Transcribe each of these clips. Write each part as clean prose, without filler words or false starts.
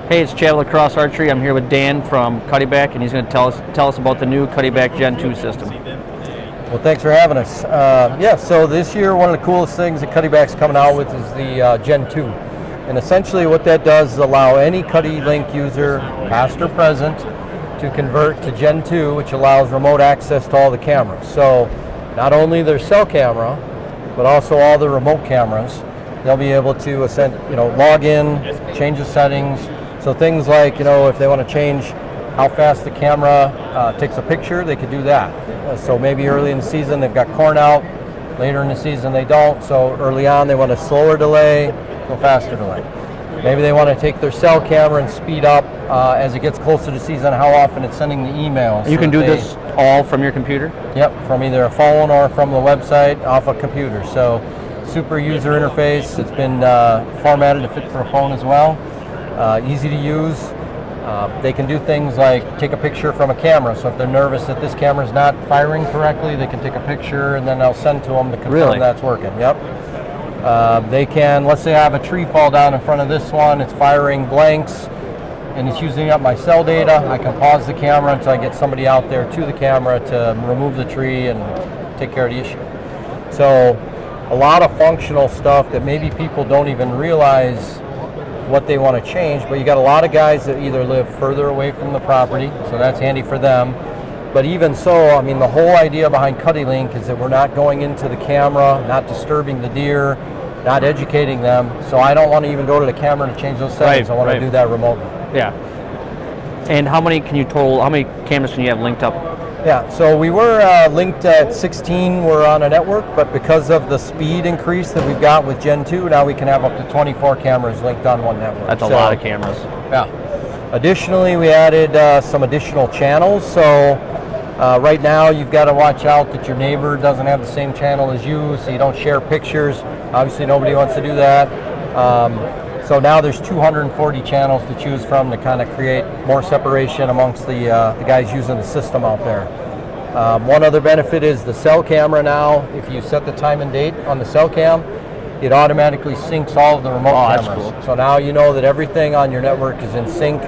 Hey, it's Chad with Crosse Archery. I'm here with Dan from Cuddeback, and he's going to tell us about the new Cuddeback Gen 2 system. Well, thanks for having us. So this year, one of the coolest things that Cuddeback's coming out with is the Gen 2. And essentially what that does is allow any Cuddylink user, past or present, to convert to Gen 2, which allows remote access to all the cameras. So not only their cell camera, but also all the remote cameras. They'll be able to log in, change the settings. So things like, if they want to change how fast the camera takes a picture, they could do that. So maybe early in the season they've got corn out, later in the season they don't. So early on they want a slower delay, go faster delay. Maybe they want to take their cell camera and speed up as it gets closer to season, how often it's sending the emails. You can do this all from your computer? Yep, from either a phone or from the website off a computer. So super user interface. It's been formatted to fit for a phone as well. Easy to use. They can do things like take a picture from a camera. So if they're nervous that this camera is not firing correctly, they can take a picture and then they'll send to them to confirm that's working. Yep. They can, let's say I have a tree fall down in front of this one, it's firing blanks and it's using up my cell data. I can pause the camera until I get somebody out there to the camera to remove the tree and take care of the issue. So a lot of functional stuff that maybe people don't even realize what they want to change, but you got a lot of guys that either live further away from the property, so that's handy for them. But even so, I mean, the whole idea behind Cuddylink is that we're not going into the camera, not disturbing the deer, not educating them. So I don't want to even go to the camera to change those settings. I want to do that remotely. Yeah. And how many cameras can you have linked up? Yeah, so we were linked at 16, we're on a network, but because of the speed increase that we've got with Gen 2, now we can have up to 24 cameras linked on one network. That's a lot of cameras. Yeah. Additionally, we added some additional channels. So right now you've got to watch out that your neighbor doesn't have the same channel as you, so you don't share pictures. Obviously nobody wants to do that. So now there's 240 channels to choose from to kind of create more separation amongst the guys using the system out there. One other benefit is the cell camera now. If you set the time and date on the cell cam, it automatically syncs all of the remote cameras. That's cool. So now you know that everything on your network is in sync.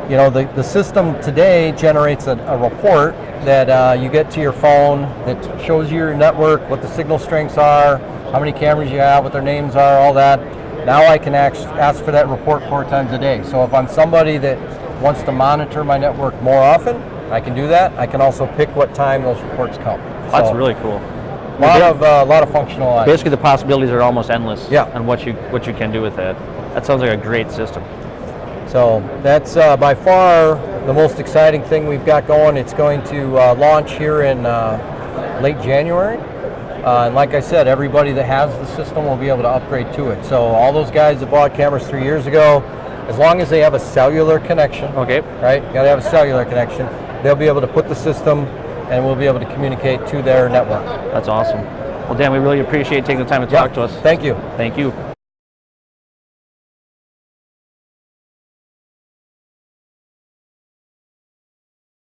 The system today generates a report that you get to your phone that shows you your network, what the signal strengths are, how many cameras you have, what their names are, all that. Now I can ask for that report 4 times a day. So if I'm somebody that wants to monitor my network more often, I can do that. I can also pick what time those reports come. That's really cool. A lot of functional items. Basically, the possibilities are almost endless. Yeah. On what you can do with that. That sounds like a great system. So that's by far the most exciting thing we've got going. It's going to launch here in late January. And like I said, everybody that has the system will be able to upgrade to it. So all those guys that bought cameras 3 years ago, as long as they have a cellular connection, right? You got to have a cellular connection. They'll be able to put the system, and we'll be able to communicate to their network. That's awesome. Well, Dan, we really appreciate taking the time to talk to us. Thank you. Thank you.